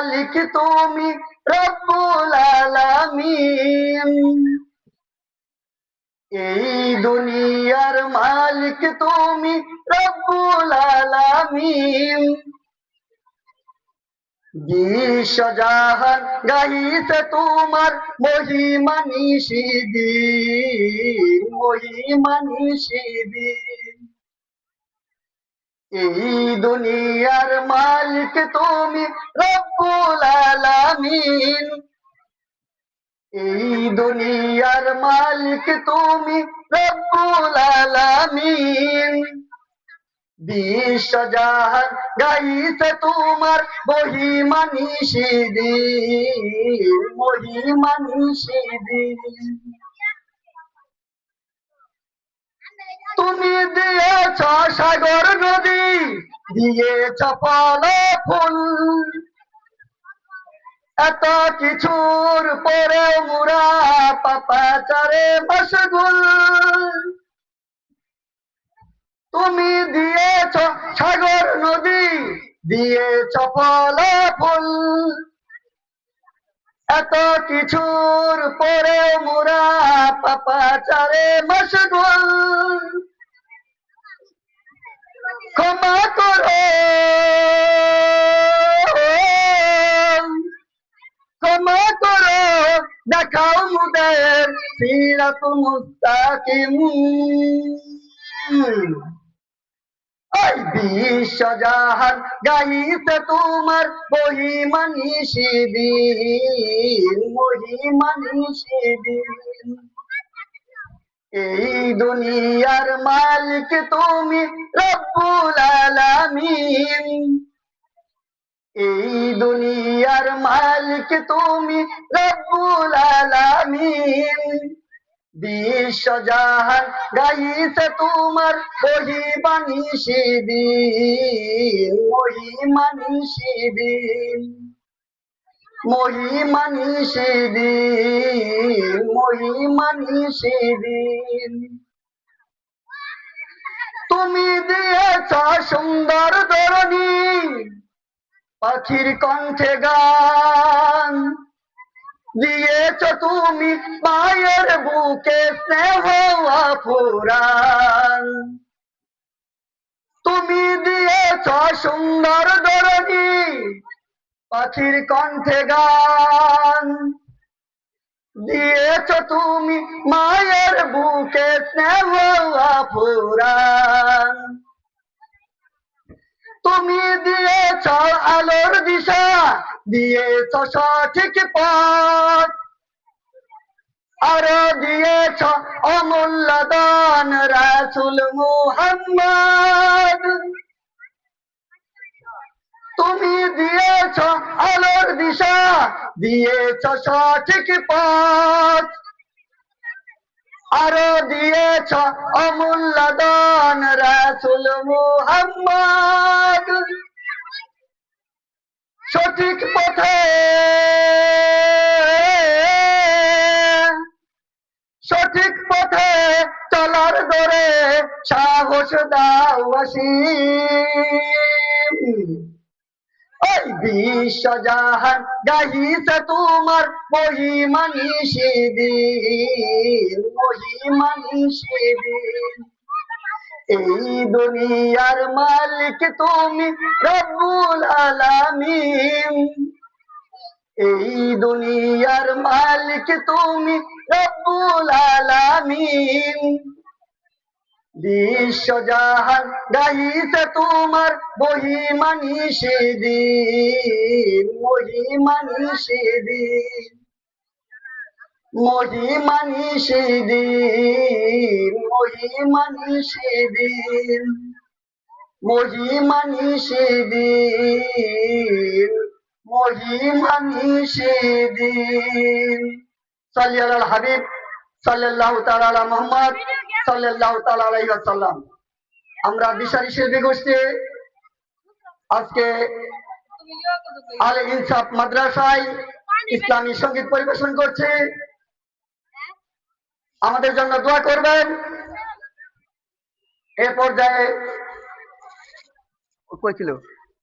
মালিক তুমি রব্বুল আলামিন। এই দুনিয়ার মালিক তুমি রব্বুল আলামিন। বিশ্বজাহান গাইছে তোমার মহিমা নিশিদিন, মহিমা নিশিদিন। এই দুনিয়ার মালিক তুমি রব্বুল আলামিন। এই দুনিয়ার মালিক তুমি রব্বুল আলামিন। বিশ্বজাহান গাইছে তোমার মহিমা নিশিদিন, মহিমা নিশিদিন। তুমি দিয়েছ সাগর নদী, দিয়েছ ফল ফুল, এত কিছুর পরে মোরা পাপাচারে মশগুল। তুমি দিয়েছ সাগর নদী, দিয়েছ ফল ফুল, এত কিছুর পরে মোরা পাপাচারে মশগুল। ক্ষমা করো, ক্ষমা করো, দেখাও মুদের সিরাত মুস্তাকিম। ওই বিশ্বজাহান গাইছে তোমার মহিমা নিশিদিন, মহিমা নিশিদিন। এই দুনিয়ার মালিক তুমি রব্বুল আলামিন। এই দুনিয়ার মালিক তুমি রব্বুল আলামিন। বিশ্বজাহান গাইছে তোমার মহিমা নিশিদিন, মহিমা নিশিদিন, মহিমা নিশিদিন, মহিমা নিশিদিন। তুমি দিয়েছ সুন্দর ধরণী, পাখির কণ্ঠে গান, দিয়েছ তুমি মায়ের বুকে স্নেহ আফুরান। তুমি দিয়েছ সুন্দর ধরণী, পাখির কণ্ঠে গান, দিয়েছ তুমি মায়ের বুকে স্নেহ আফুরান। তুমি দিয়েছ আলোর দিশা, দিয়েছ সঠিক পথ, আরো দিয়েছ অমূল্য দান রাসূল মুহাম্মদ। তুমি দিয়েছ আলোর দিশা, দিয়েছ সঠিক পথ, আরো দিয়েছ অমূল্য দান রাসূল মুহাম্মদ। সঠিক পথে, সঠিক পথে চলার দরে সাহস দাও অসীম। ওই বিশ্বজাহান গাইছে তোমার মহিমা নিশিদিন, মহিমা নিশিদিন। এই দুনিয়ার মালিক তুমি রব্বুল আলামিন। এই দুনিয়ার মালিক তুমি রব্বুল আলামিন। বিশ্বজাহান গাইছে তোমার মহিমা নিশিদিন, মহিমা নিশিদিন, মহিমা নিশিদিন, মহিমা নিশিদিন, মহিমা নিশিদিন, মহিমা নিশিদিন। সাল্লি আলাল হাবিব সাল্লাল্লাহু তাআলা আলা মুহাম্মদ সাল্লাল্লাহু তাআলা আলাইহি ওয়াসাল্লাম। আমরা দিশারি শিল্পী গোষ্ঠী আজকে আলে ইনসাফ মাদ্রাসায় ইসলামী সঙ্গীত পরিবেশন করছি। আমাদের জন্য দোয়া করবেন। এ পর্যায়ে কই ছিল